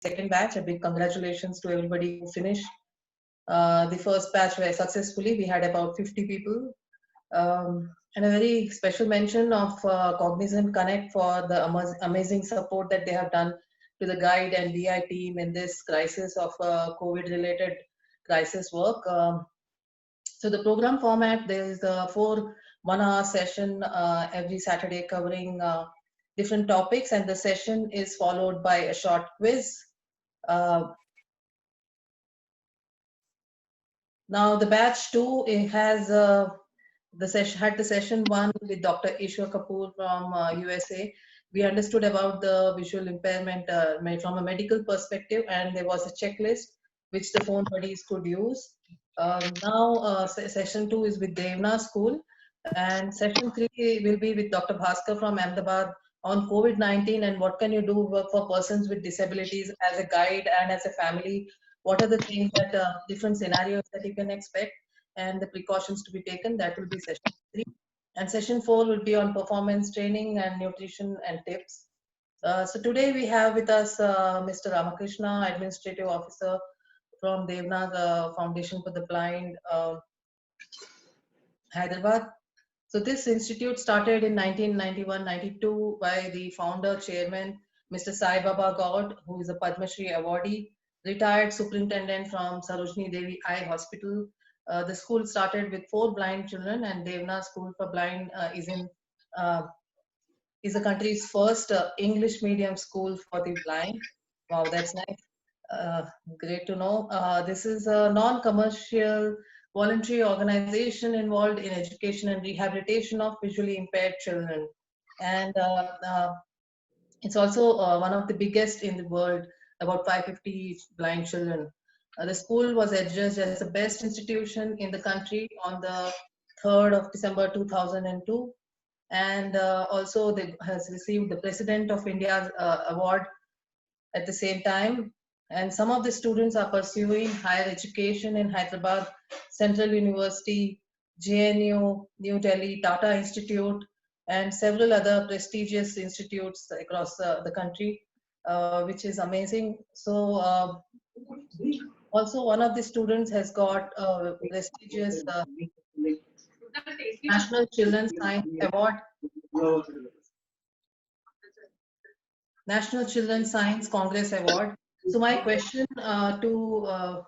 second batch. A big congratulations to everybody who finished. The first batch were successfully. We had about 50 people. And a very special mention of Cognizant Connect for the amazing support that they have done to the guide and DI team in this crisis of COVID-related crisis work. So the program format, there is the 4 1-hour session every Saturday covering different topics, and the session is followed by a short quiz. Uh, Now the batch 2 it has the session 1 with Dr. Ishwar Kapoor from USA. We understood about the visual impairment from a medical perspective, and there was a checklist which the phone buddies could use. Now session 2 is with Devna School, and session 3 will be with Dr. Bhaskar from Ahmedabad on COVID-19 and what can you do for persons with disabilities as a guide and as a family. What are the things that different scenarios that you can expect and the precautions to be taken? That will be session 3. And session 4 will be on performance training and nutrition and tips. So today we have with us Mr. Ramakrishna, Administrative Officer from Devnath Foundation for the Blind, Hyderabad. So this institute started in 1991-92 by the founder chairman, Mr. Sai Baba Gaud, who is a Padma Shri awardee, retired superintendent from Sarojini Devi Eye Hospital. The school started with 4 blind children, and Devna School for Blind uh, is the country's first English medium school for the blind. Wow, that's nice. Uh, Great to know. This is a non-commercial voluntary organization involved in education and rehabilitation of visually impaired children. And it's also one of the biggest in the world, about 550 blind children. The school was adjudged as the best institution in the country on the 3rd of December 2002. And also they has received the President of India's award at the same time. And some of the students are pursuing higher education in Hyderabad, Central University, JNU, New Delhi, Tata Institute, and several other prestigious institutes across the country, which is amazing. So also one of the students has got a prestigious National Children's Science Award, National Children's Science Congress Award. So my question to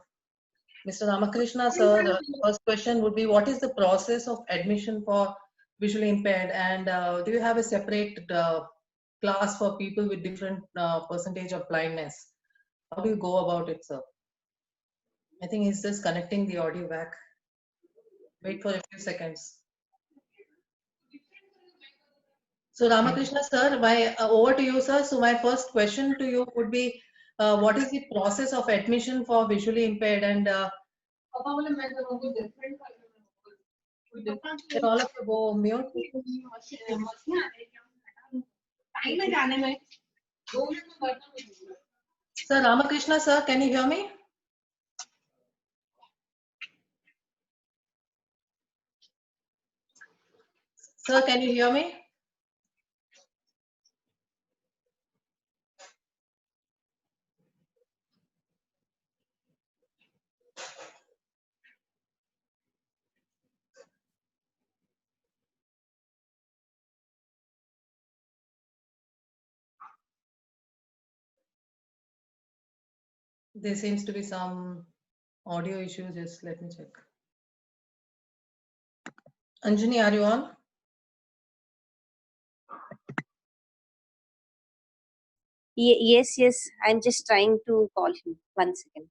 Mr. Ramakrishna, sir, the first question would be, what is the process of admission for visually impaired, and do you have a separate class for people with different percentage of blindness? How do you go about it, sir? I think he's just connecting the audio back. Wait for a few seconds. So Ramakrishna, sir, over to you, sir. So my first question to you would be, what is the process of admission for visually impaired, and can all of you go mute? Sir Ramakrishna, sir, can you hear me? Sir, can you hear me? There seems to be some audio issue. Just let me check. Anjani, are you on? Yes, yes. I'm just trying to call him. 1 second.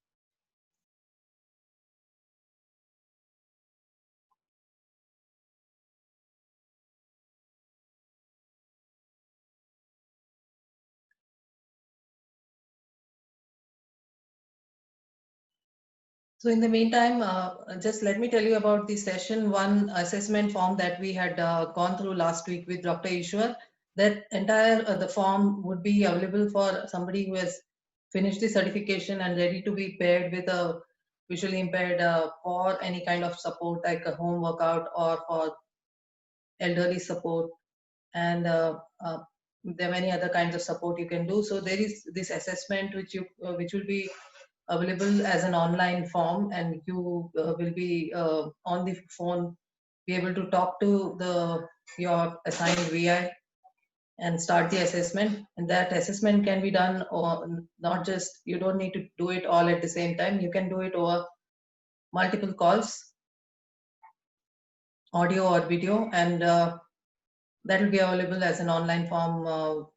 So in the meantime, just let me tell you about the session 1 assessment form that we had gone through last week with Dr. Ishwar. That entire the form would be available for somebody who has finished the certification and ready to be paired with a visually impaired for any kind of support like a home workout or for elderly support. And there are many other kinds of support you can do. So there is this assessment which will be available as an online form, and you will be on the phone, be able to talk to your assigned VI and start the assessment. And that assessment can be done, or not just, you don't need to do it all at the same time. You can do it over multiple calls, audio or video, and that will be available as an online form,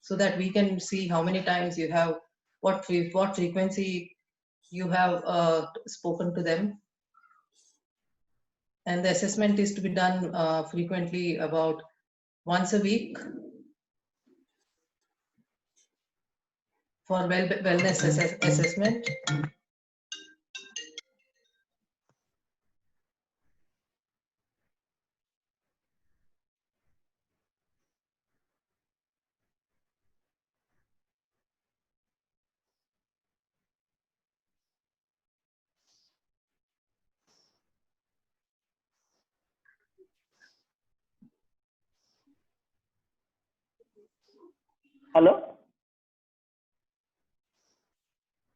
so that we can see how many times you have, what frequency you have spoken to them. And the assessment is to be done frequently, about once a week, for wellness assessment. Hello?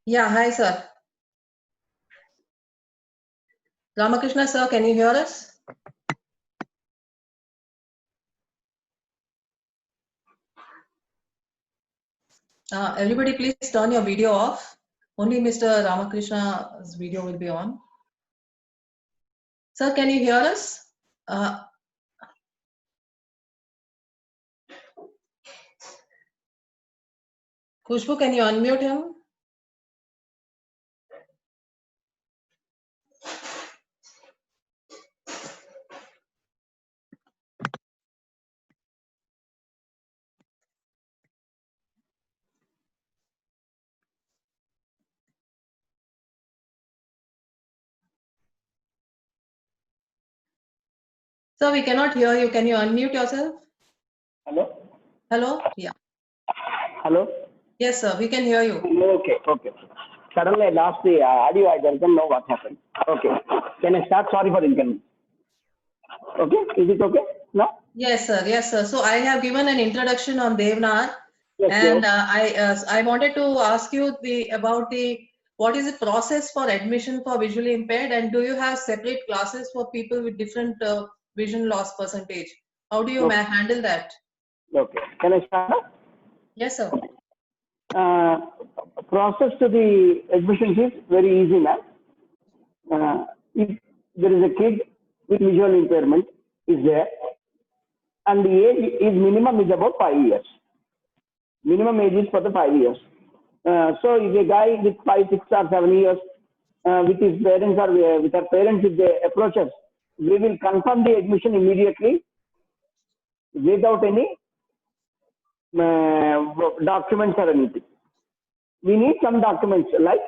Yeah, hi sir. Ramakrishna sir, can you hear us? Everybody please turn your video off. Only Mr. Ramakrishna's video will be on. Sir, can you hear us? Khushbu, can you unmute him? Sir, we cannot hear you. Can you unmute yourself? Hello? Hello? Yeah. Hello? Yes, sir, we can hear you. Okay, okay. Suddenly I lost the audio. I don't know what happened. Okay. Can I start? Sorry for the inconvenience. Okay? Is it okay? No? Yes, sir. Yes, sir. So I have given an introduction on Devanagari, Yes, and yes. I wanted to ask you about what is the process for admission for visually impaired, and do you have separate classes for people with different vision loss percentage? How do you Okay. handle that? Okay. Can I start? Yes, sir. Process to the admissions is very easy now. If there is a kid with visual impairment is there, and the age is minimum is about 5 years. Minimum age is for the 5 years. So if a guy with 5, 6 or 7 years with his parents or with her parents, if they approach us, we will confirm the admission immediately without any documents or anything. We need some documents like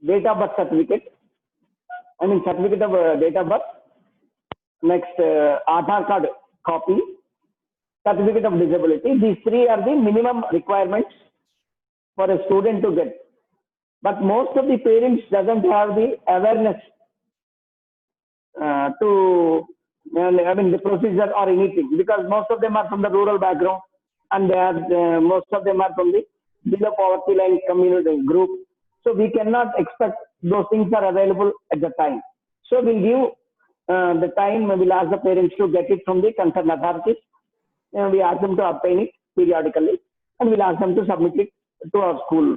date of birth certificate, certificate of date of birth, next Aadhaar card copy, certificate of disability. These three are the minimum requirements for a student to get. But most of the parents doesn't have the awareness the procedure or anything, because most of them are from the rural background, and they are most of them are from the below poverty line community group. So we cannot expect those things are available at the time. So we'll give the time. We'll ask the parents to get it from the concerned authorities. We ask them to obtain it periodically, and we'll ask them to submit it to our school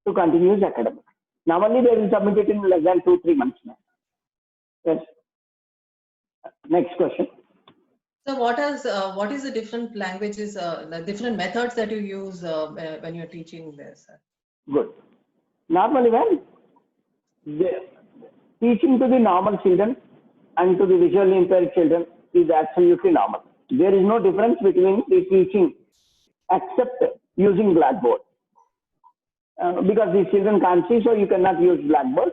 to continue his academic. Now only they will submit it in less than 2-3 months now. Yes. Next question. So what is the different languages, the different methods that you use when you're teaching this? Good. Normally, when teaching to the normal children and to the visually impaired children is absolutely normal. There is no difference between the teaching except using blackboard. Because these children can't see, so you cannot use blackboard.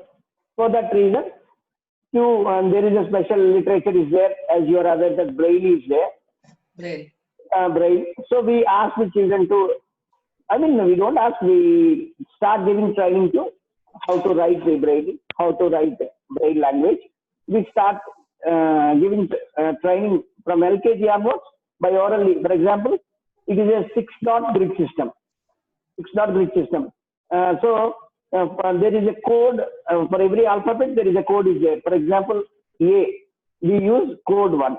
For that reason, there is a special literature is there, as you are aware that Braille is there. Braille. Braille. So we ask the children to, we don't ask, we start giving training to how to write the Braille, how to write Braille language. We start giving training from LKG onwards. by orally. For example, it is a 6-dot grid system. 6-dot grid system. There is a code for every alphabet. There is a code is there. For example, A, we use code 1.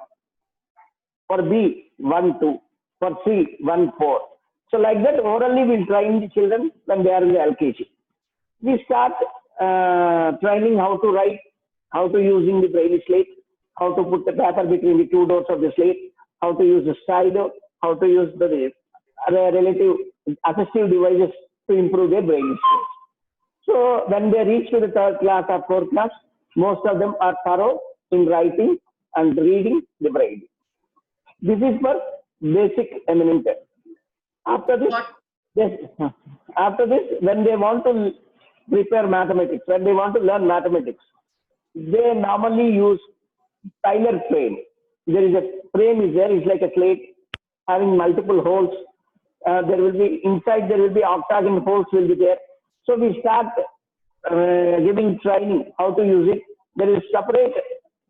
For B, 1, 2. For C, 1, 4. So like that, orally we'll train the children when they are in the LKG. We start training how to write, how to using the braille slate, how to put the paper between the two doors of the slate, how to use the stylo, how to use the relative assistive devices to improve their braille skills. So when they reach to the 3rd class or 4th class, most of them are thorough in writing and reading the braille. This is for basic eminent. After this, when they want to prepare mathematics, when they want to learn mathematics, they normally use Tyler frame. There is a frame is there, it's like a slate having multiple holes. There will be inside, there will be octagon holes will be there. So we start giving training how to use it. There is separate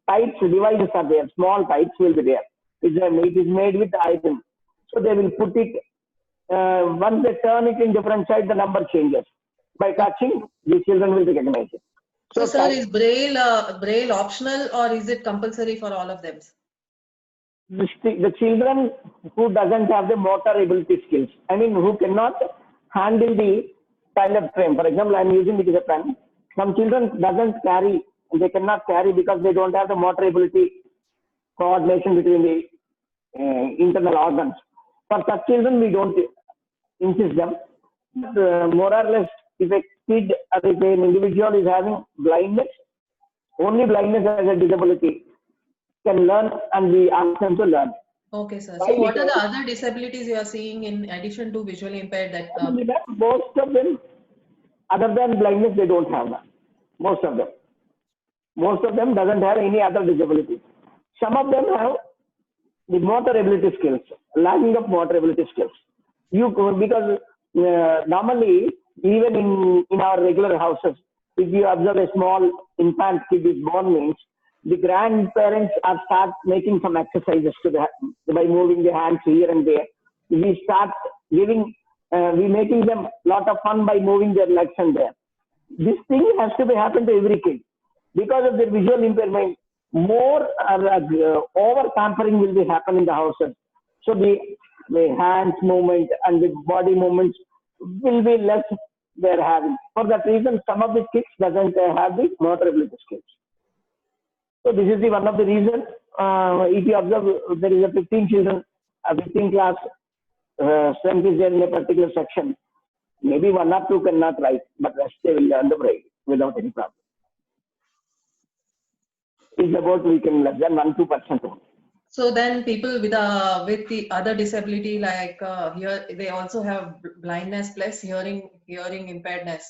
types, devices are there, small types will be there. It is made with iron. So they will put it, once they turn it in different side, the number changes. By touching, the children will recognize it. So sir, is Braille optional or is it compulsory for all of them? The children who doesn't have the motor ability skills, I mean who cannot handle the Tyler frame. For example, I am using it as a pen. Some children doesn't carry, they cannot carry because they don't have the motor ability coordination between the internal organs. For such children, we don't insist them. But, more or less, if a kid or if an individual is having blindness, only blindness as a disability, can learn and we ask them to learn. Okay, sir. So what are the other disabilities you are seeing in addition to visually impaired? That most of them, other than blindness, they don't have that. Most of them doesn't have any other disability. Some of them have the motor ability skills, lacking of motor ability skills. Because normally, even in our regular houses, if you observe a small infant kid is born means, the grandparents are start making some exercises by moving their hands here and there. We start giving, we making them lot of fun by moving their legs and there. This thing has to be happen to every kid. Because of their visual impairment, more over pampering will be happen in the houses. So the hands movement and the body movements will be less they're having. For that reason, some of the kids doesn't have the motor ability skills. So this is one of the reasons. If you observe, there is a 15 children, a 15 class strength is there in a particular section. Maybe 1 or 2 cannot write, but rest they will learn the braille without any problem. It's about we can less than 1-2% only. So then people with the other disability like here they also have blindness plus hearing impairedness.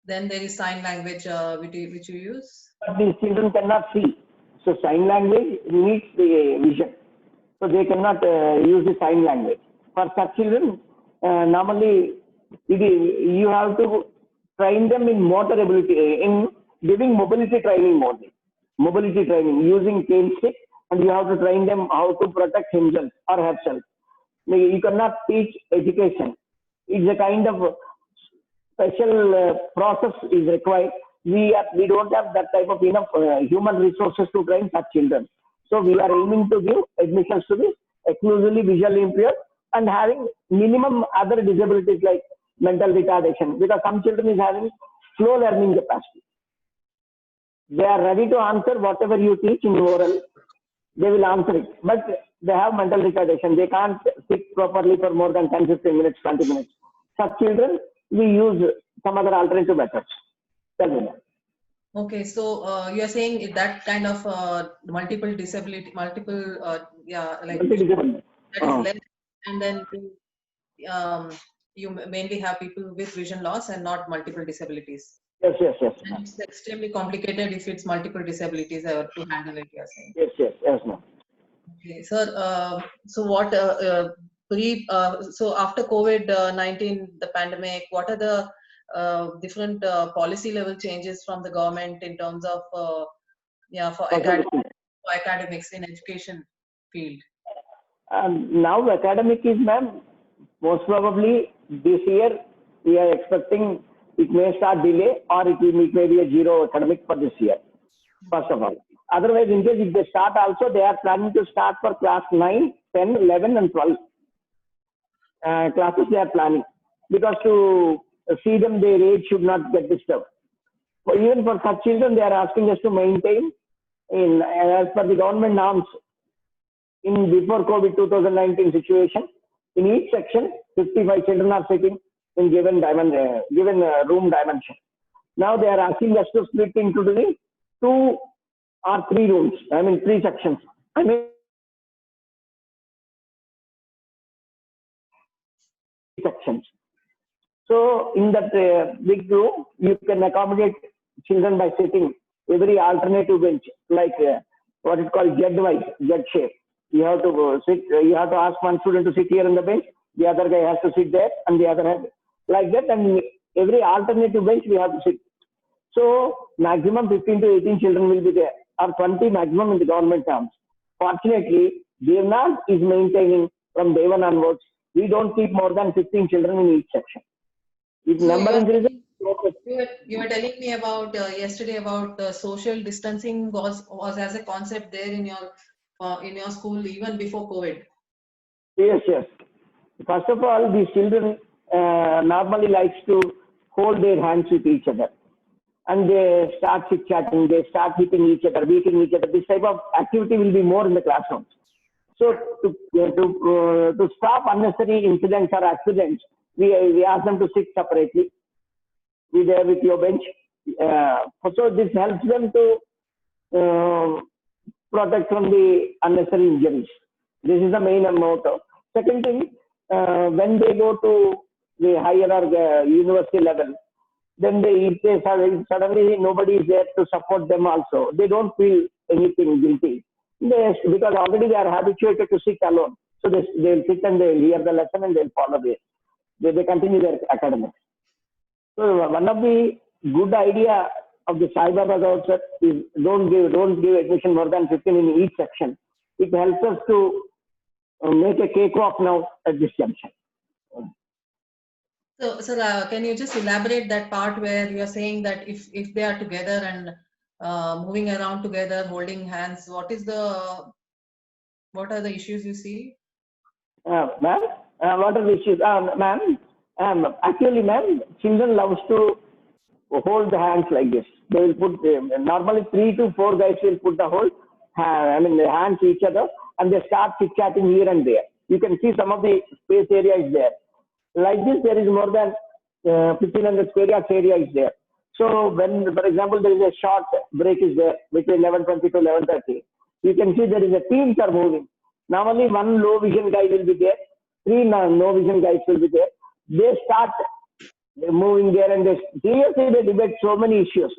Then there is sign language which you use. But these children cannot see. So sign language needs the vision. So they cannot use the sign language. For such children, normally you have to train them in motor ability, in giving mobility training only. Mobility training using cane stick, and you have to train them how to protect himself or herself. You cannot teach education. It's a kind of special process is required. We don't have that type of enough human resources to train such children. So we are aiming to give admissions to this exclusively visually impaired and having minimum other disabilities like mental retardation, because some children is having slow learning capacity. They are ready to answer whatever you teach in oral. They will answer it, but they have mental retardation. They can't sit properly for more than 10, 15 minutes, 20 minutes. Such children, we use some other alternative methods. Okay, so you are saying that kind of multiple disability, like that is less, and then you mainly have people with vision loss and not multiple disabilities. Yes. And it's extremely complicated if it's multiple disabilities to handle it, you are saying. Yes, ma'am. Okay, sir. So what? So after COVID-19, the pandemic, what are the different policy level changes from the government in terms of for academics in education field? Now academic is, ma'am, most probably this year we are expecting it may start delay or it may be a zero academic for this year, first of all. Otherwise, in case if they start also, they are planning to start for class 9, 10, 11 and 12 classes they are planning, because to see them their age should not get disturbed. So even for such children, they are asking us to maintain as per the government norms in before COVID 2019 situation. In each section, 55 children are sitting in given room dimension. Now they are asking us to split into the 2 or 3 rooms. I mean 3 sections. I mean sections. So in that big room, you can accommodate children by sitting every alternative bench, like what is called Z-wise, Z shape. You have to sit. You have to ask one student to sit here on the bench. The other guy has to sit there, and the other hand like that. And every alternative bench we have to sit. So maximum 15 to 18 children will be there, or 20 maximum in the government terms. Fortunately, Devnath is maintaining from day one onwards. We don't keep more than 15 children in each section. If So number increases, you were telling me about yesterday about social distancing was as a concept there in your school even before COVID. yes, yes. First of all, these children normally likes to hold their hands with each other, and they start chit chatting. They start hitting each other, beating each other. This type of activity will be more in the classrooms. So to stop unnecessary incidents or accidents, we ask them to sit separately. Be there with your bench. So this helps them to protect from the unnecessary injuries. This is the main motto. Second thing, when they go to the higher or the university level, then if they suddenly nobody is there to support them also, they don't feel anything guilty. Because already they are habituated to sit alone. So they'll sit and they'll hear the lesson and they'll follow it. They continue their academics. So one of the good idea of the Sai Baba Gauds is don't give admission more than 15 in each section. It helps us to make a cakewalk now at this junction. So, sir, can you just elaborate that part where you are saying that if they are together and moving around together, holding hands, what are the issues you see? Ma'am, what are the issues? Ma'am, actually, ma'am, children loves to hold the hands like this. They will put normally 3 to 4 guys will put the whole the hands to each other, and they start chit chatting here and there. You can see some of the space area is there. Like this, there is more than 1500 square yards area is there. So when, for example, there is a short break is there between 11:20 to 11:30, you can see there is a teams are moving. Normally, one low vision guy will be there, 3 no vision guys will be there. They start moving there, and they seriously they debate so many issues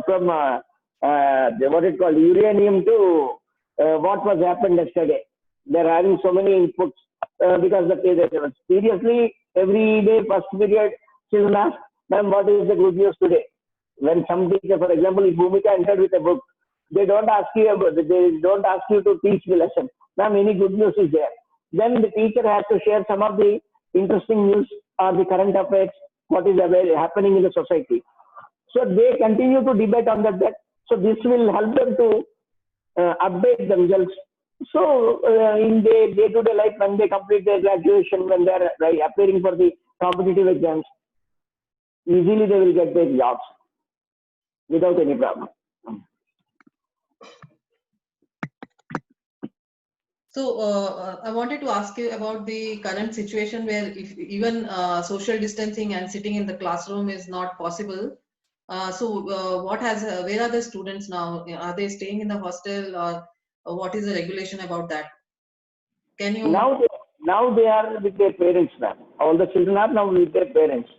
from what it called uranium to what was happened yesterday. They're having so many inputs because seriously every day first period children ask, ma'am, what is the good news today? When some teacher, for example, if Bhumika entered with a book, they don't ask you to teach the lesson. Ma'am, any good news is there? Then the teacher has to share some of the interesting news or the current affairs, what is happening in the society. So they continue to debate on that. So this will help them to update themselves. So in their day-to-day life, when they complete their graduation, when they are appearing for the competitive exams, easily they will get their jobs without any problem. So I wanted to ask you about the current situation where if even social distancing and sitting in the classroom is not possible. Where are the students now? Are they staying in the hostel, or what is the regulation about that? Can you? Now they are with their parents, ma'am. All the children are now with their parents.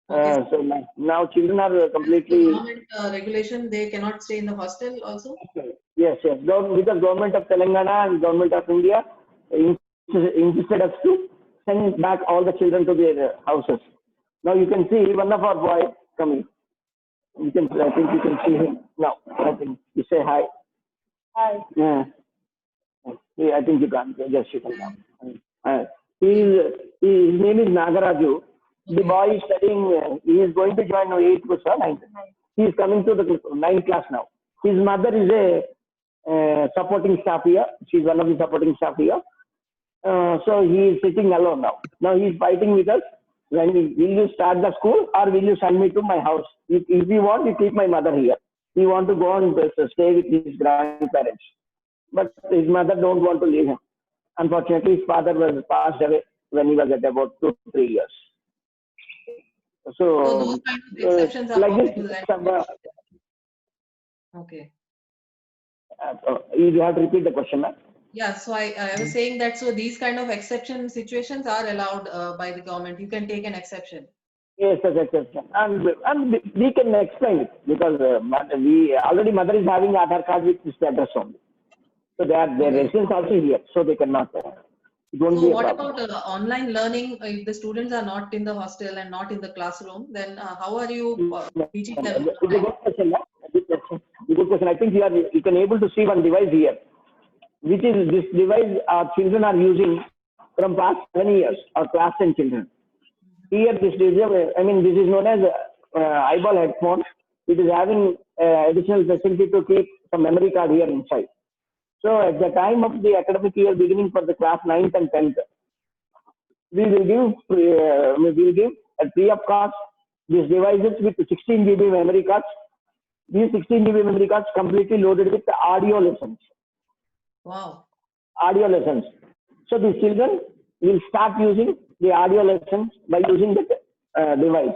Okay. So now children are completely. The government regulation, they cannot stay in the hostel also? Yes. Because government of Telangana and government of India insisted us to send back all the children to their houses. Now you can see one of our boys coming. I think you can see him now. I think you say hi. Hi. Yeah. I think you can. Just you can come. His name is Nagaraju. The Okay. boy is studying. He is going to join 8th class or 9th. He is coming to the 9th class now. His mother is a supporting staff here. She is one of the supporting staff here. So he is sitting alone now. Now he is fighting with us. Will you start the school or will you send me to my house? If you want, you keep my mother here. He want to go and stay with his grandparents. But his mother don't want to leave him. Unfortunately, his father was passed away when he was at about 2-3 years. So So, those kind of exceptions are like this, possible. Okay. you have to repeat the question, ma'am. Yeah, so I was saying that so these kind of exception situations are allowed by the government. You can take an exception. Yes, exception. And we can explain it because we already mother is having Aadhaar card with this address only. So their residence also here, so they cannot. It won't So be a what problem. about online learning? If the students are not in the hostel and not in the classroom, then how are you teaching them? It's a good question, ma'am. Good question. Good question. I think you can able to see one device here, which is this device our children are using from past 7 years, or class 10 children. Here, this is known as eyeball headphone. It is having additional facility to keep some memory card here inside. So at the time of the academic year beginning for the class 9th and 10th, we will give at free of cost these devices with 16 GB memory cards. These 16 GB memory cards completely loaded with the audio lessons. Wow. Audio lessons. So the children will start using the audio lessons by using the device.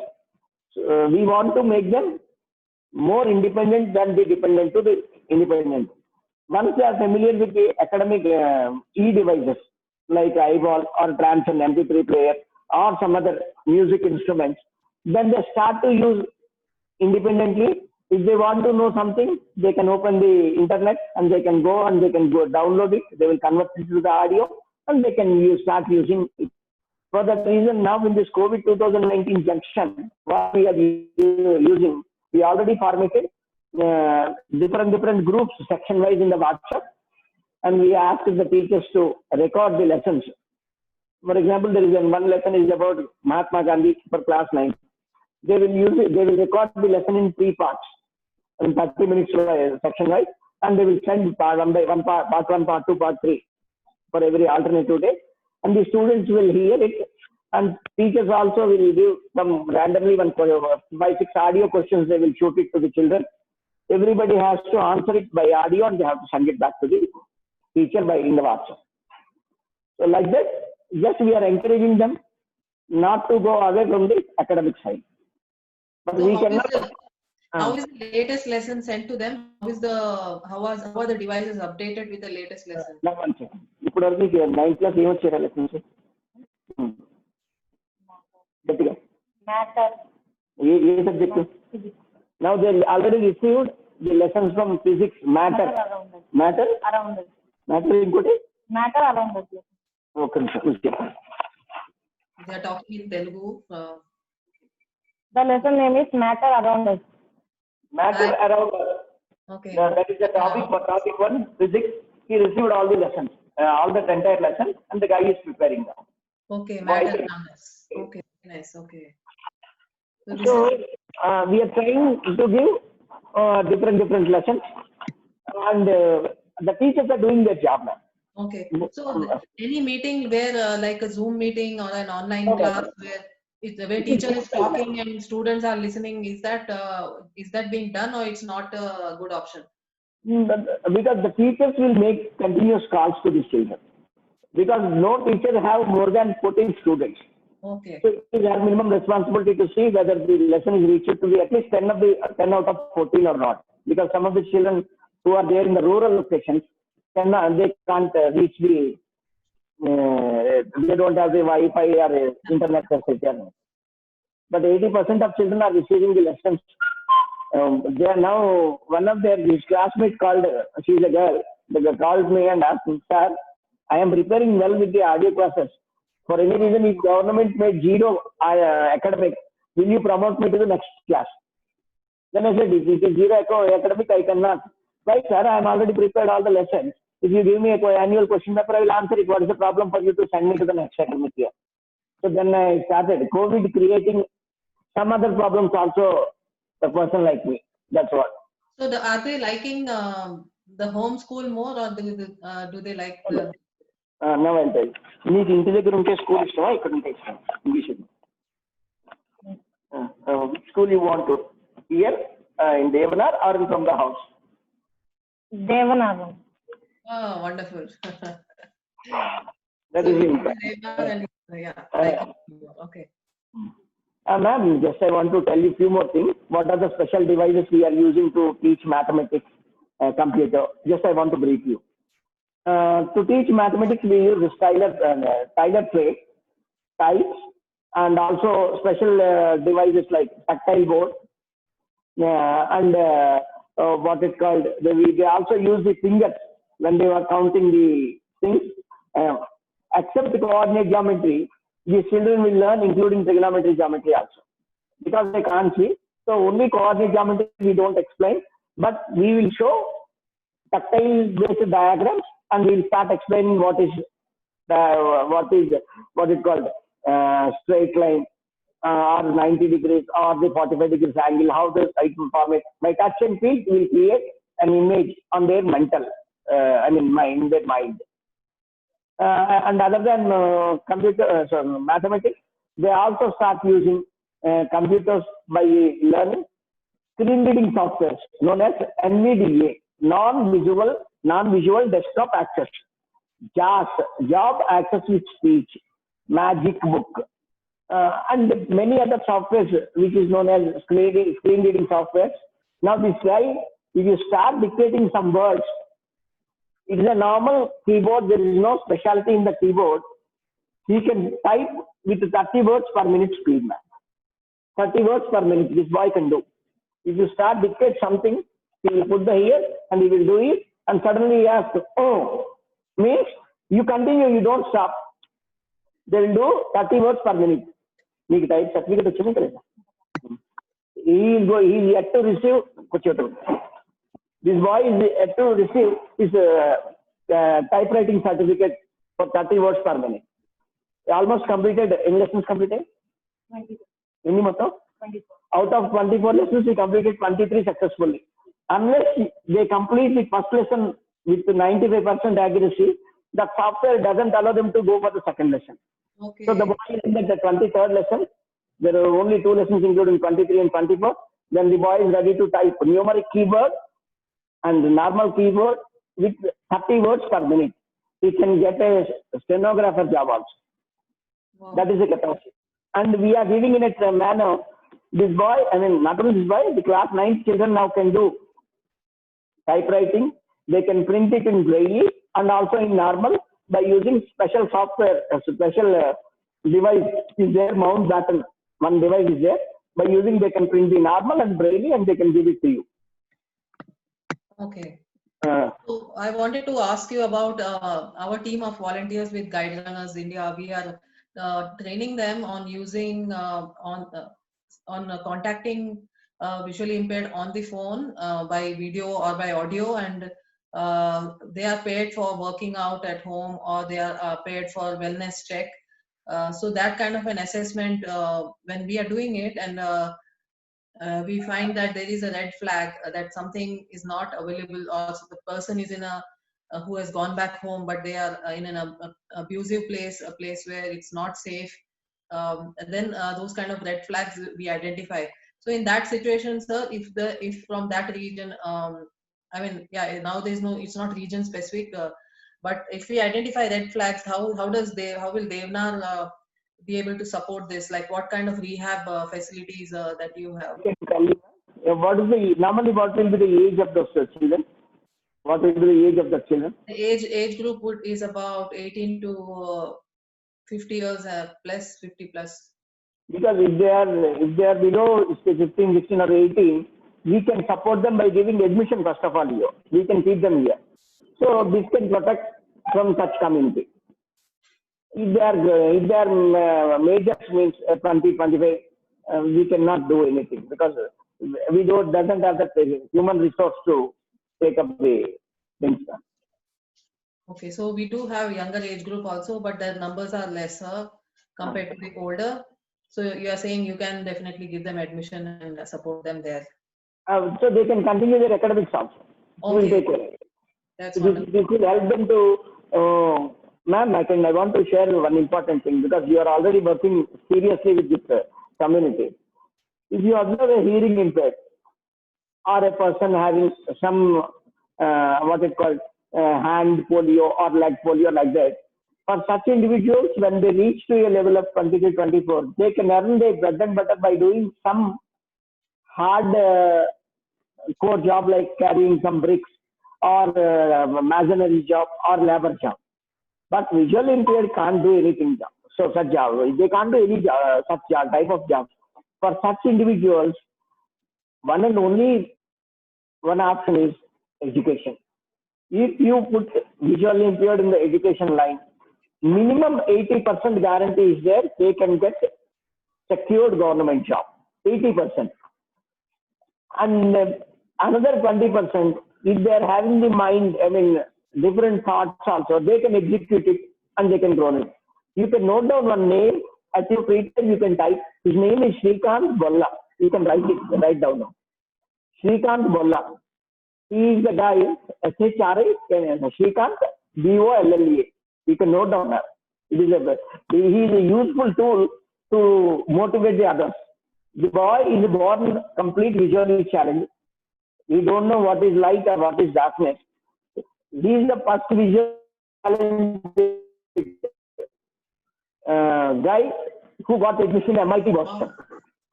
So, we want to make them more independent than the dependent to the independent. Once they are familiar with the academic e-devices like eyeball or Transcend MP3 player or some other music instruments, then they start to use independently. If they want to know something, they can open the internet and they can go download it. They will convert it to the audio and they can start using it. For that reason, now in this COVID 2019 junction, what we are using, we already formatted different groups section wise in the WhatsApp, and we asked the teachers to record the lessons. For example, there is one lesson is about Mahatma Gandhi for class 9. They will record the lesson in 3 parts, in 30 minutes section wise, and they will send part 1 by 1, part 1, part 2, part 3 for every alternative day. And the students will hear it, and teachers also will give some randomly 5-6 audio questions. They will shoot it to the children. Everybody has to answer it by audio, and they have to send it back to the teacher in the WhatsApp. So like that, just we are encouraging them not to go away from the academic side. But So we cannot. how is the latest lesson sent to them? How are the devices updated with the latest lesson? Now one second. ఇప్పుడు వరకు 9th class ఏం వచ్చారా lessons? గట్టిగా. Matter. A subject? Now they already received the lessons from physics, matter. Around it. Matter ఇంకోటి? Matter around it. ఒక నిమిషం. They are talking in Telugu. The lesson name is Matter Around Us. Matter around. Okay. That is the topic for topic 1, physics. He received all the lessons, all the entire lesson, and the guy is preparing now. Okay, matter around us. Okay, nice. Okay. So we are trying to give different lessons, and the teachers are doing their job now. Okay. So any meeting where like a Zoom meeting or an online class where teacher is talking and students are listening, is that being done, or it's not a good option? Because the teachers will make continuous calls to the children, because no teacher have more than 14 students. Okay. So it is our minimum responsibility to see whether the lesson is reached to be at least 10 out of 14 or not. Because some of the children who are there in the rural locations, they can't reach they don't have the Wi-Fi or internet facility. But 80% of children are receiving the lessons. They are now, one of his classmates called, she's a girl, they called me and asked me, sir, I am preparing well with the audio classes. For any reason, if government made 0 academic, will you promote me to the next class? Then I said, if it is 0 academic, I cannot. Right, sir, I am already prepared all the lessons. If you give me a annual question paper, I will answer it. What is the problem for you to send me to the next academic year? So then I started. COVID creating some other problems also. A person like me. That's what. So are they liking the homeschool more, or do they like the? Now I'll tell you. నీకు ఇంటి దగ్గర ఉంటే school ఇష్టమా ఇక్కడ ఉంటే ఇష్టం English school you want to hear in Devanar are from the house Devanagam. Oh, wonderful. That So is you important. yeah, like, okay. Ma'am, just I want to tell you few more things. What are the special devices we are using to teach mathematics, computer? Just I want to brief you. To teach mathematics, we use Tyler tray, types, and also special devices like tactile board, and what is called, they also use the fingers when they were counting the things. Except the coordinate geometry, the children will learn including trigonometry geometry also. Because they can't see, so only coordinate geometry we don't explain, but we will show tactile based diagrams and we will start explaining what is called straight line or 90 degrees or the 45 degrees angle, how the site will form it. By touch and feel, we will create an image on their mental, in their mind. And other than mathematics, they also start using computers by learning screen reading software known as NVDA, non-visual desktop access, JAS, job access with speech, Magic Book, and many other softwares which is known as screen reading software. Now this guy, if you start dictating some words, it is a normal keyboard. There is no specialty in the keyboard. He can type with 30 words per minute speed, man. 30 words per minute. This boy can do. If you start dictate something, he will put the here and he will do it. And suddenly he asks, oh, means you continue, you don't stop. They will do 30 words per minute. He is yet to receive. This boy is yet to receive his typewriting certificate for 30 words per minute. He almost completed, any lessons completed? 24. Out of 24 lessons, he completed 23 successfully. Unless they complete the first lesson with 95% accuracy, the software doesn't allow them to go for the second lesson. Okay. So the boy is in the 23rd lesson. There are only 2 lessons including 23 and 24. Then the boy is ready to type numeric keyboard and normal keyboard with 30 words per minute. He can get a stenographer job also. Wow. That is the capacity. And we are giving in a manner. This boy, not only this boy, the class 9 children now can do typewriting. They can print it in braille and also in normal by using special software, a special device is there, mount button. One device is there. By using, they can print the normal and braille and they can give it to you. Okay. So I wanted to ask you about our team of volunteers with Guide Runners India. We are training them on using contacting visually impaired on the phone by video or by audio, and they are paid for working out at home, or they are paid for wellness check. So that kind of an assessment, when we are doing it, and we find that there is a red flag that something is not available, or the person is in a who has gone back home, but they are in an abusive place, a place where it's not safe. And then those kind of red flags we identify. So in that situation, sir, if from that region, now there's no, it's not region specific, but if we identify red flags, how will Devnar be able to support this? Like what kind of rehab facilities that you have? I can tell you, what will be the age of those children? What will be the age of the children? The age group is about 18 to 50 years plus, 50 plus. Because if they are below 15, 16 or 18, we can support them by giving admission first of all here. We can keep them here. So this can protect from such community. If they are majors, means 20, 25, we cannot do anything because we doesn't have the human resource to take up the things. Okay, so we do have younger age group also, but their numbers are lesser compared to the older. So you are saying you can definitely give them admission and support them there. So they can continue their academics also. We will Okay, take care. that's This wonderful. will help them to, ma'am, I want to share one important thing because you are already working seriously with this community. If you observe a hearing impaired or a person having some, what it called, hand polio or leg polio like that, for such individuals, when they reach to a level of 23, 24, they can earn their bread and butter by doing some hard core job like carrying some bricks or masonry job or labor job. But visually impaired can't do anything job. So such job, they can't do any job, such job, type of job. For such individuals, one and only one option is education. If you put visually impaired in the education line, minimum 80% guarantee is there, they can get secured government job. 80%. And another 20%, if they are having the mind, different thoughts also, they can execute it and they can grow it. You can note down one name at your free time, you can type. His name is Shrikant Bolla. You can write down now. Shrikant Bolla. He is the guy, Shrikant, Bolla. You can note down that. He is a useful tool to motivate the others. The boy is born complete visually challenged. We don't know what is light or what is darkness. He is the first visual guy who got admission in MIT Boston.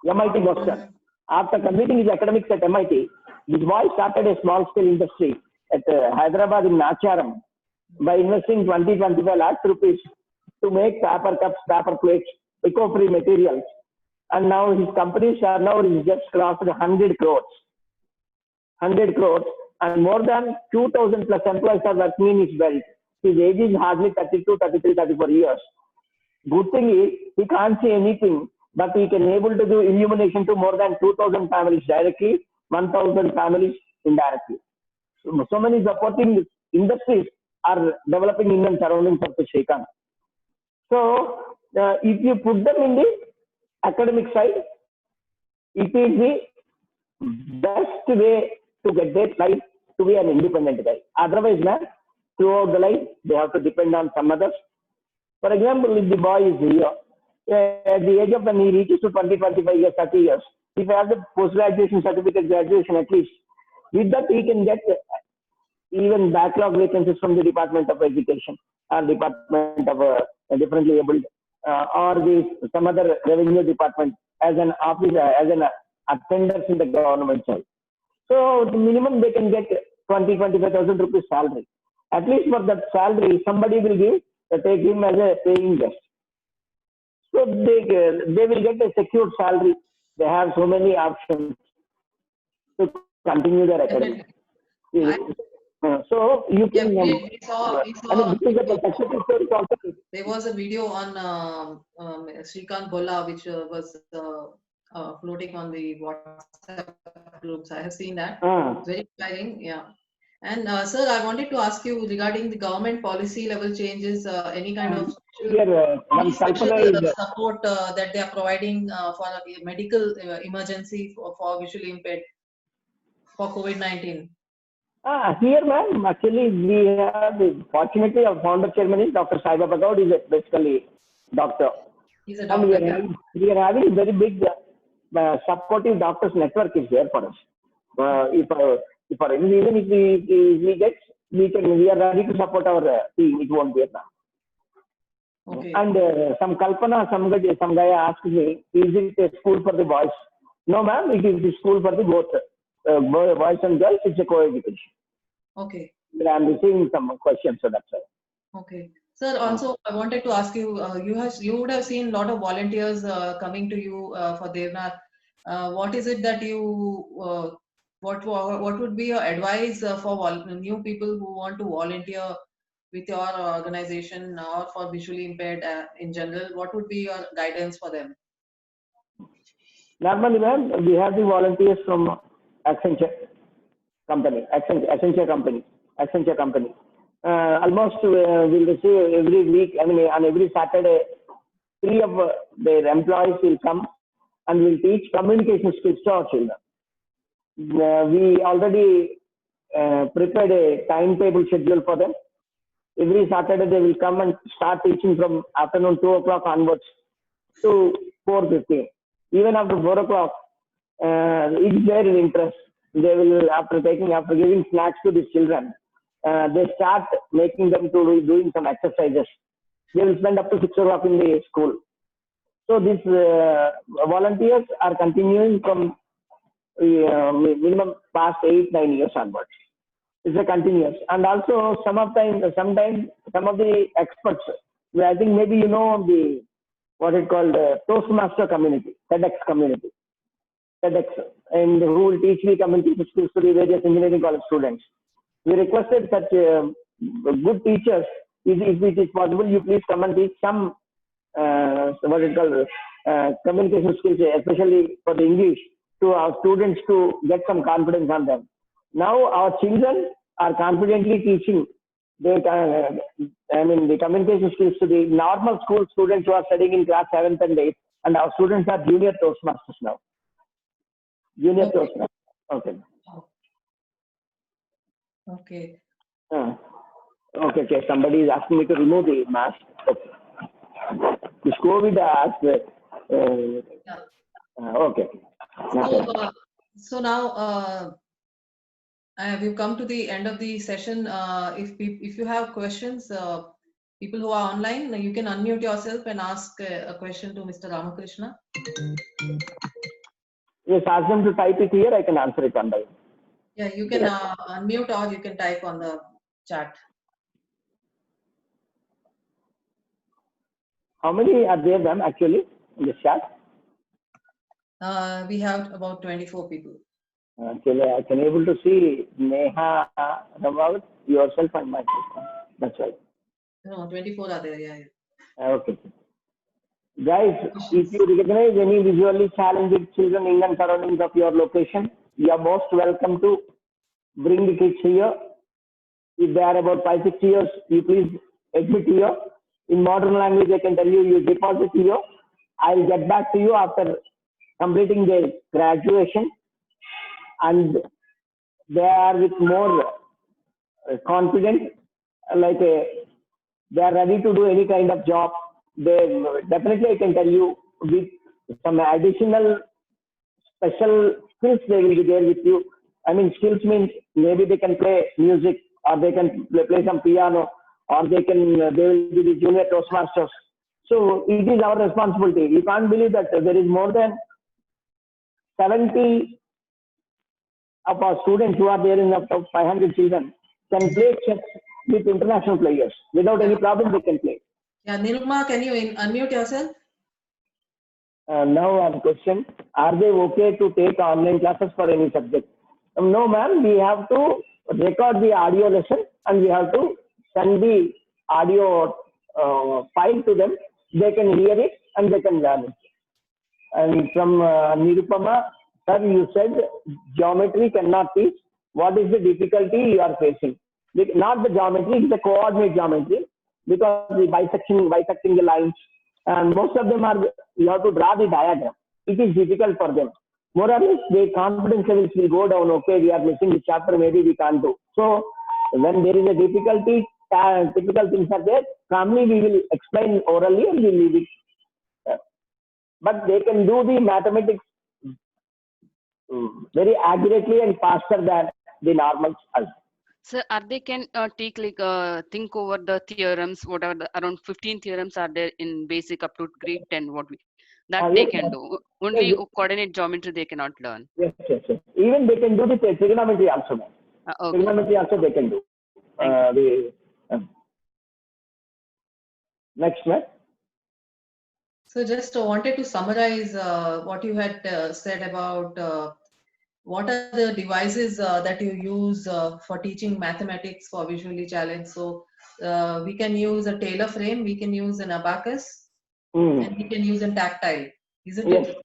MIT Boston. After completing his academics at MIT, this boy started a small scale industry at Hyderabad in Nacharam by investing 20-25 lakh rupees to make paper cups, paper plates, eco-free materials. And now his company's turnover is just crossed 100 crores. 100 crores and more than 2,000 plus employees are working in his belt. His age is hardly 32, 33, 34 years. Good thing is he can't say anything, but he can able to do illumination to more than 2,000 families directly, 1,000 families indirectly. So many supporting industries are developing in and surroundings of the Shrikant. So if you put them in the academic side, it is the best way to get their life to be an independent guy. Otherwise, man, throughout the life, they have to depend on some others. For example, if the boy is here, at the age of when he reaches to 20, 25 years, 30 years, if he has the post-graduation certificate, graduation at least, with that he can get even backlog vacancies from the Department of Education or Department of Differently Abled or some other revenue department as an officer, as an attendant in the government side. So the minimum they can get 20-25,000 rupees salary. At least for that salary, somebody will take him as a paying guest. So they will get a secured salary. They have so many options to continue their academics. So you can. We saw this is a success story also. There was a video on Shrikant Bolla which was floating on the WhatsApp groups. I have seen that. It's very inspiring. Yeah. And sir, I wanted to ask you regarding the government policy level changes, any kind of special support that they are providing for a medical emergency for visually impaired for COVID-19. Here, ma'am, actually, we have, fortunately, our founder chairman is Dr. Sai Baba Gaud, is basically doctor. He's a doctor. And we are having very big supportive doctors network is there for us. If for any reason, if we get, we are ready to support our team. It won't be a problem. Okay. And some Kalpana, some guy asked me, is it a school for the boys? No, ma'am, it is a school for the both boys and girls. It's a co-education. Okay. I'm receiving some questions, so that's why. Okay. Sir, also I wanted to ask you, you would have seen a lot of volunteers coming to you for Devnath. What is it that you, what would be your advice for new people who want to volunteer with your organization or for visually impaired in general? What would be your guidance for them? Normally, ma'am, we have the volunteers from Accenture company. almost will receive every week, I mean, on every Saturday, 3 of their employees will come and will teach communication skills to our children. We already prepared a timetable schedule for them. Every Saturday they will come and start teaching from afternoon 2 o'clock onwards to 4:15. Even after 4 o'clock, it's their interest. They will, after giving snacks to the children, they start making them to doing some exercises. They will spend up to 6 o'clock in the school. So these volunteers are continuing from minimum past 8-9 years onwards. It's a continuous. And also sometimes some of the experts, I think maybe you know the what it called Toastmaster community, TEDx community, TEDx, and who will teach the communication skills to the various engineering college students. We requested such good teachers, if it is possible, you please come and teach some what it called communication skills, especially for the English, to our students to get some confidence on them. Now our children are confidently teaching the communication skills to the normal school students who are studying in class 7th and 8th, and our students are junior Toastmasters now. Junior Toastmasters. Okay. Okay. Okay. Somebody is asking me to remove the mask. Okay. This COVID has. Okay. So now we've come to the end of the session. If you have questions, people who are online, you can unmute yourself and ask a question to Mr. Ramakrishna. Yes, ask them to type it here. I can answer it on the. Yeah, you can unmute or you can type on the chat. How many are there, ma'am, actually, in the chat? We have about 24 people. Actually, I can able to see Neha, Rawat, yourself and myself. That's right. No, 24 are there, yeah. Okay. Guys, if you recognize any visually challenged children in and surroundings of your location, you are most welcome to bring the kids here. If they are about 5-6 years, you please admit here. In modern language, I can tell you, you deposit here. I'll get back to you after completing their graduation, and they are with more confidence, like they are ready to do any kind of job. They definitely, I can tell you, with some additional special skills, they will be there with you. I mean, skills means maybe they can play music, or they can play some piano, or they will be the junior Toastmasters. So it is our responsibility. You can't believe that there is more than 70 of our students who are there in the top 500 children can play chess with international players. Without any problem, they can play. Yeah, Nilma, can you unmute yourself? Now one question, are they okay to take online classes for any subject? No, ma'am, we have to record the audio lesson and we have to send the audio file to them. They can hear it and they can learn it. And from Nirupama, sir, you said geometry cannot teach. What is the difficulty you are facing? Not the geometry, it's the coordinate geometry, because the bisecting the lines, and most of them are, you have to draw the diagram. It is difficult for them. More or less, their confidence levels will go down. Okay, we are missing the chapter, maybe we can't do. So when there is a difficulty, typical things are there, calmly we will explain orally and we will leave it. But they can do the mathematics very accurately and faster than the normals. So are they can take like think over the theorems, whatever around 15 theorems are there in basic up to grade 10, what we that they can do. Only coordinate geometry they cannot learn. Yes. Even they can do the trigonometry also. Okay. Trigonometry also they can do. Next, ma'am. So just wanted to summarize what you had said about what are the devices that you use for teaching mathematics for visually challenged. So we can use a Taylor frame, we can use an abacus, and we can use a tactile, isn't it?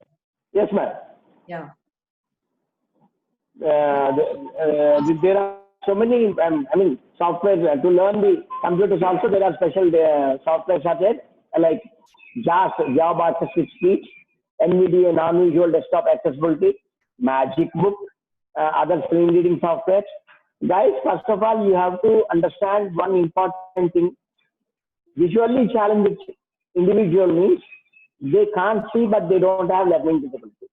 Yes, ma'am. Yeah. There so many, software to learn the computers also. There are special softwares are there, like JAS, Job Assisted Speech, NVDA, Non-Visual Desktop Accessibility, Magic Book, other screen reading softwares. Guys, first of all, you have to understand one important thing. Visually challenged individual means they can't see, but they don't have learning disability.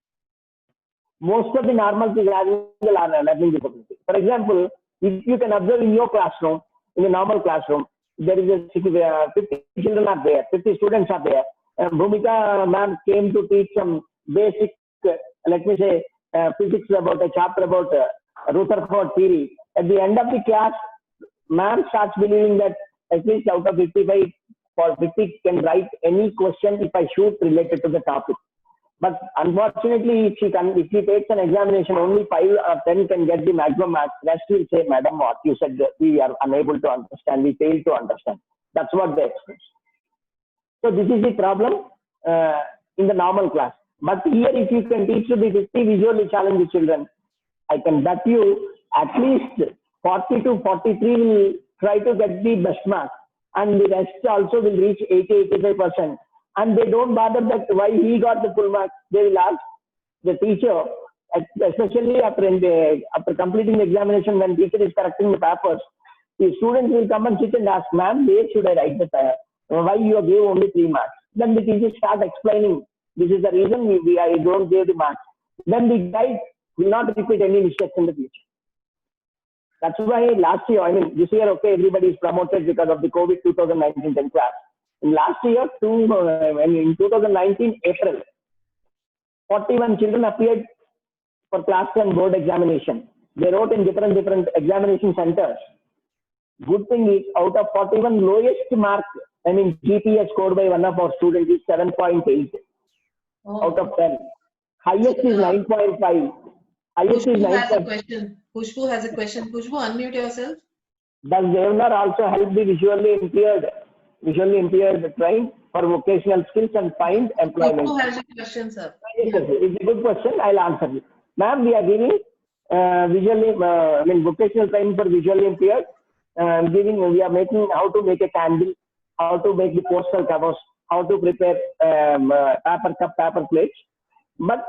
Most of the normals is having a learning disability. For example, if you can observe in your classroom, in a normal classroom, there is a 50 children are there, 50 students are there. Bhumika ma'am came to teach some basic, let me say, physics about a chapter about Rutherford theory. At the end of the class, ma'am starts believing that at least out of 55 or 50 can write any question if I shoot related to the topic. But unfortunately, if she takes an examination, only 5 or 10 can get the maximum marks. Rest will say, Madam, what you said, we are unable to understand, we fail to understand. That's what they express. So this is the problem in the normal class. But here, if you can teach to the 50 visually challenged children, I can bet you at least 40 to 43 will try to get the best marks, and the rest also will reach 80-85%. And they don't bother that why he got the full marks. They will ask the teacher, especially after completing the examination, when teacher is correcting the papers, the students will come and sit and ask, ma'am, where should I write the why you gave only 3 marks? Then the teacher start explaining, this is the reason I don't give the marks. Then the guy will not repeat any mistakes in the future. That's why last year, this year, okay, everybody is promoted because of the COVID 2019 10th class. In last year, in 2019 April, 41 children appeared for class 10 board examination. They wrote in different examination centers. Good thing is, out of 41, lowest mark, GPA scored by one of our students is 7.8 out of 10. Highest is 9.5. Highest is 9.5. Pushpu has a question. Pushpu, unmute yourself. Does Devnar also help the visually impaired trained for vocational skills and find employment? Pushpu has a question, sir. Yes, it's a good question. I'll answer you. Ma'am, we are giving vocational training for visually impaired. We are making how to make a candle, how to make the postal covers, how to prepare paper cup, paper plates. But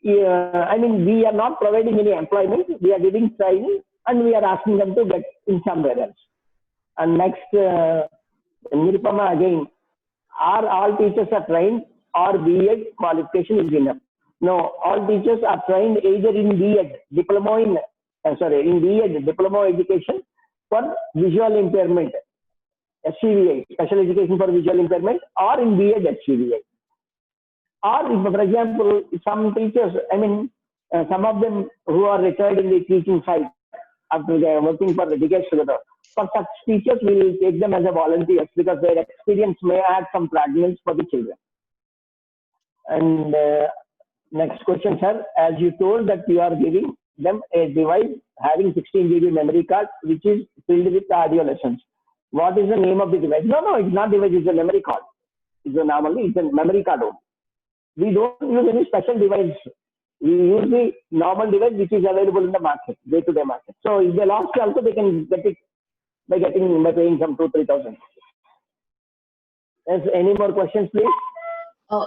we are not providing any employment. We are giving training and we are asking them to get in somewhere else. And next, Nirupama again, are all teachers are trained or B.Ed qualification is enough? No, all teachers are trained either in B.Ed, in B.Ed, diploma education for visual impairment, SCVI, special education for visual impairment, or in B.Ed SCVI. Or if, for example, some teachers, some of them who are retired in the teaching side after they are working for the decades together, for such teachers, we will take them as a volunteers because their experience may add some fragments for the children. And next question, sir. As you told that you are giving them a device having 16 GB memory card, which is filled with audio lessons. What is the name of the device? No, it's not device. It's a memory card. It's a memory card only. We don't use any special device. We use the normal device which is available in the market, day-to-day market. So if they lost also, they can get it by paying some 2,000-3,000. Yes, any more questions, please?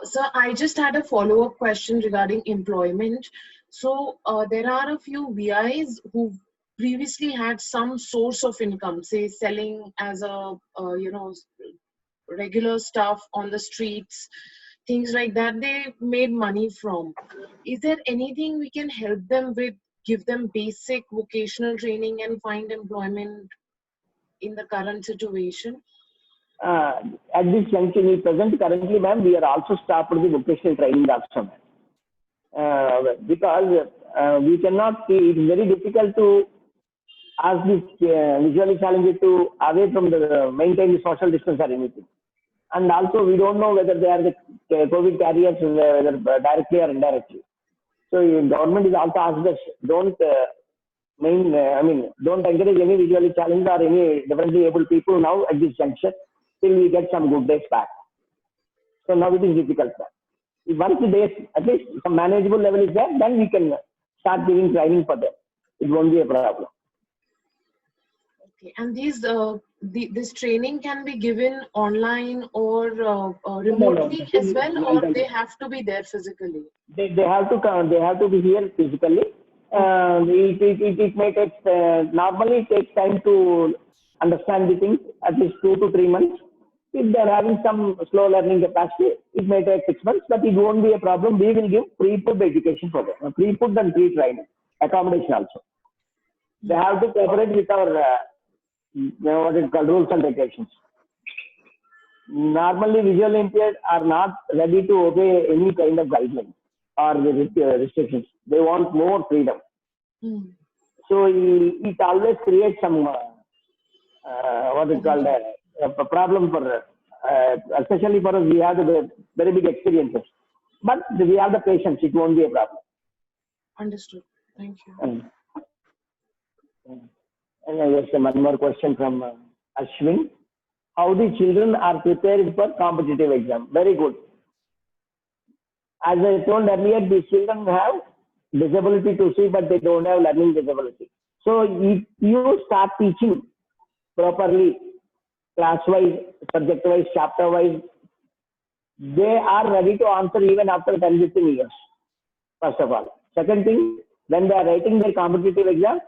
Sir, I just had a follow-up question regarding employment. So there are a few VIs who previously had some source of income, say selling as a regular stuff on the streets, things like that. They made money from. Is there anything we can help them with? Give them basic vocational training and find employment in the current situation? At this junction, currently, ma'am, we are also stopped the vocational training also, because we cannot see. It's very difficult to ask this visually challenged to away from the maintain the social distance or anything. And also, we don't know whether they are the COVID carriers, whether directly or indirectly. So, government is also asked us, don't encourage any visually challenged or any differently able people now at this juncture till we get some good days back. So now it is difficult. Once the days, at least some manageable level is there, then we can start giving training for them. It won't be a problem. Okay. And this training can be given online or remotely as well, or they have to be there physically? They have to come, they have to be here physically. It may take, normally it takes time to understand the things, at least 2 to 3 months. If they're having some slow learning capacity, it may take 6 months, but it won't be a problem. We will give pre-put education for them, pre-put and pre-training, accommodation also. They have to cooperate with our, what is called rules and regulations. Normally, visually impaired are not ready to obey any kind of guidelines or restrictions. They want more freedom. So it always creates some what is called a problem for especially for us. We have the very big experiences, but we have the patience. It won't be a problem. Understood. Thank you. And yes, one more question from Ashwin. How the children are prepared for competitive exam? Very good. As I told earlier, these children have disability to see, but they don't have learning disability. So if you start teaching properly, class-wise, subject-wise, chapter-wise, they are ready to answer even after 10-15 years, first of all. Second thing, when they are writing their competitive exam,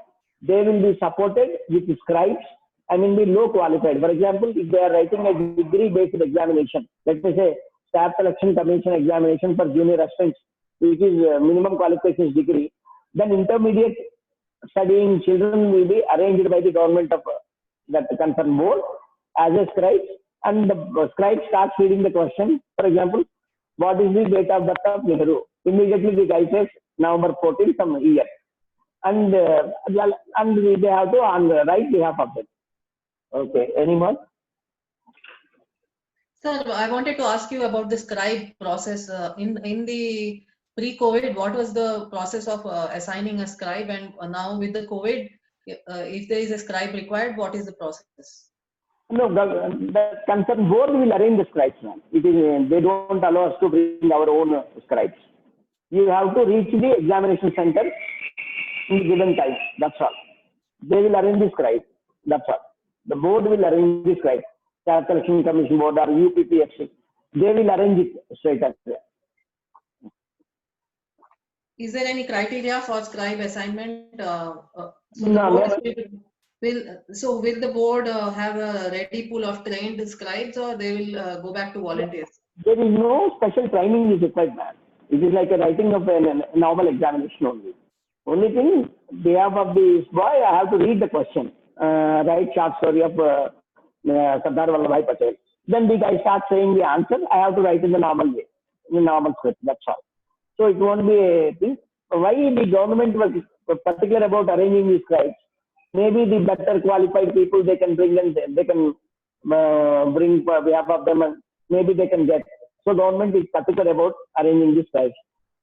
they will be supported with scribes and will be low qualified. For example, if they are writing a degree-based examination, let me say Staff Selection Commission examination for junior assistants, which is minimum qualifications degree, then intermediate studying children will be arranged by the government of that concerned board as a scribe, and the scribe starts reading the question. For example, what is the date of birth of Nehru? Immediately the guy says November 14, some year, and they have to write behalf of it. Okay, any more? Sir, I wanted to ask you about the scribe process. In the pre-COVID, what was the process of assigning a scribe, and now with the COVID, if there is a scribe required, what is the process? No, the concerned board will arrange the scribes. It is, they don't allow us to bring our own scribes. You have to reach the examination center in the given time. That's all. They will arrange the scribe. That's all. The board will arrange the scribe. Staff Selection Commission Board or UPPSC. They will arrange it straight away. Is there any criteria for scribe assignment? So will the board have a ready pool of trained scribes, or they will go back to volunteers? There is no special training is required, man. It is like a writing of a normal examination only. Only thing, behalf of this boy, I have to read the question. Write short story of Sardar Vallabhbhai Patel. Then the guy starts saying the answer. I have to write in the normal way, in the normal script. That's all. So it won't be a thing. Why the government was particular about arranging these scribes? Maybe the better qualified people they can bring and they can bring behalf of them, and maybe they can get. So government is particular about arranging these scribes.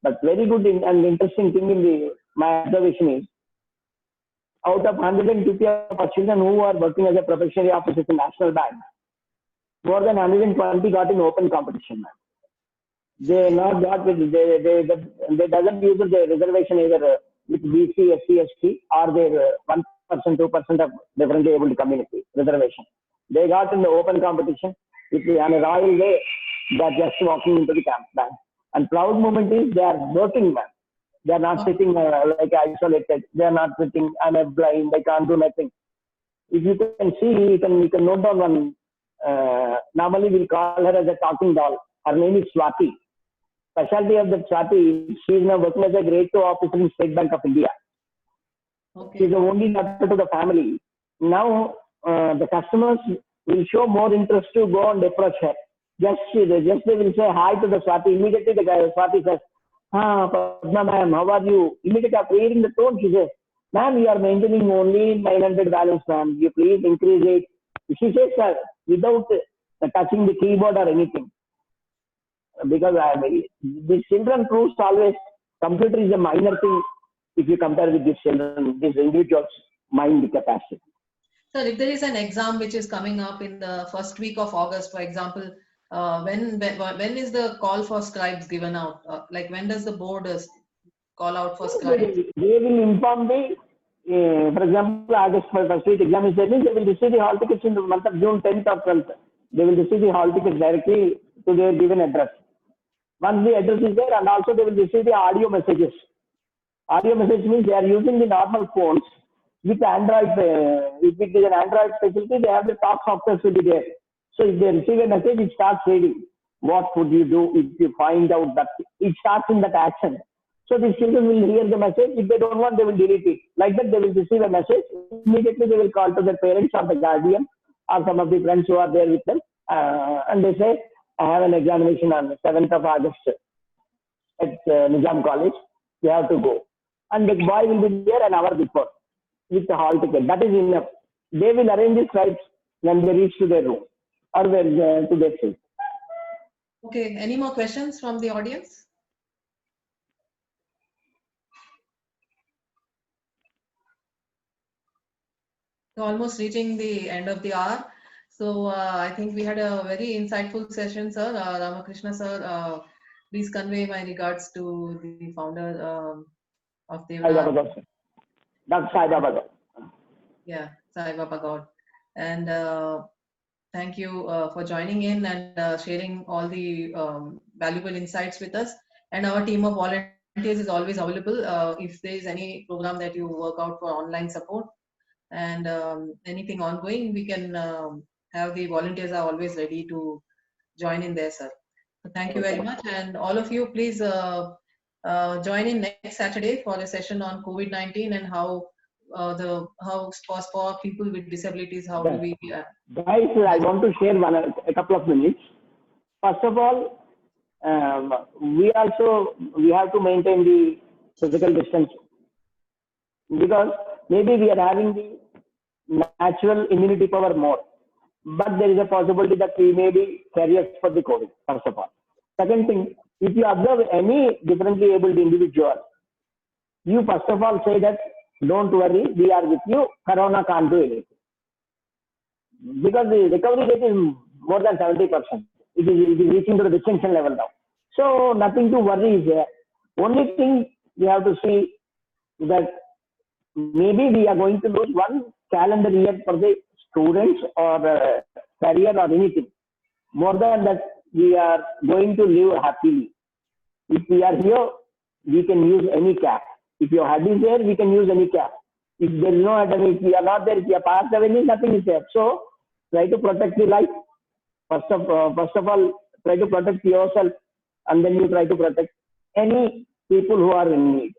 But very good and interesting thing in my observation is, out of 150 of our children who are working as a professional officers in National Bank, more than 120 got in open competition. They not got with they doesn't use the reservation either with BC, SC, ST or their 1%, 2% of differently able community reservation. They got in the open competition with on a royal way. They are just walking into the camp bank. And proud moment is they are working, man. They are not sitting like isolated. They are not sitting, I'm blind, I can't do nothing. If you can see, you can note down one. Normally we'll call her as a talking doll. Her name is Swati. Specialty of the Swati, she is now working as a grade 2 officer in State Bank of India. Okay. She is the only daughter to the family. Now the customers will show more interest to go and approach her. Just they will say hi to the Swati. Immediately the guy Swati says, Padma ma'am, how are you? Immediately after hearing the tone, she says, ma'am, you are maintaining only 900 balance, ma'am. You please increase it. She says, sir, without touching the keyboard or anything. Because the children proves always computer is a minor thing if you compare with these children, these individuals' mind capacity. Sir, if there is an exam which is coming up in the first week of August, for example, when is the call for scribes given out? Like when does the board call out for scribes? They will inform the for example, August first week exam is there, means they will receive the hall tickets in the month of June 10th or 12th. They will receive the hall tickets directly to their given address. Once the address is there, and also they will receive the audio messages. Audio message means they are using the normal phones with Android. If it is an Android facility, they have the talk software to be there. So if they receive a message, it starts reading. What would you do if you find out that it starts in that action? So the children will hear the message. If they don't want, they will delete it. Like that, they will receive a message. Immediately, they will call to their parents or the guardian or some of the friends who are there with them. And they say, I have an examination on the 7th of August at Nizam College. You have to go. And the boy will be there an hour before with the hall ticket. That is enough. They will arrange the stripes when they reach to their room or to their seat. Okay, any more questions from the audience? So almost reaching the end of the hour. So I think we had a very insightful session, sir. Ramakrishna sir, please convey my regards to the founder of Sai Devnath. Baba God. That's Sai Baba God. Yeah, Sai Baba God. And thank you for joining in and sharing all the valuable insights with us. And our team of volunteers is always available if there is any program that you work out for online support and anything ongoing, we can have the volunteers are always ready to join in there, sir. So thank you very much. And all of you, please join in next Saturday for a session on COVID-19 and how for people with disabilities, how do we Guys, I want to share a couple of minutes. First of all, we have to maintain the physical distance because maybe we are having the natural immunity power more, but there is a possibility that we may be carriers for the COVID, first of all. Second thing, if you observe any differently abled individual, you first of all say that, don't worry, we are with you, Corona can't do anything. Because the recovery rate is more than 70%. It is reaching to the distinction level now. So nothing to worry is there. Only thing we have to see that maybe we are going to lose one calendar year for the students or career or anything. More than that, we are going to live happily. If we are here, we can use any cap. If your head is there, we can use any cap. If there is no head, if we are not there, if we are passed away, nothing is there. So try to protect the life. First of all, try to protect yourself, and then you try to protect any people who are in need.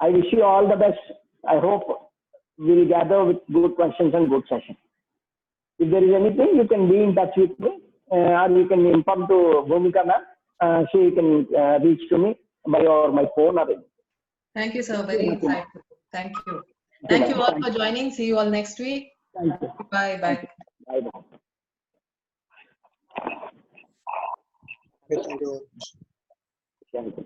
I wish you all the best. I hope we'll gather with good questions and good session. If there is anything, you can be in touch with me, or you can inform to Bhumika ma'am. She can reach to me by my phone or anything. Thank you, sir. Very insightful. Thank you. Thank you all for joining. See you all next week. Thank you. Bye. Bye. Bye. Bye. Okay, thank you. Thank you.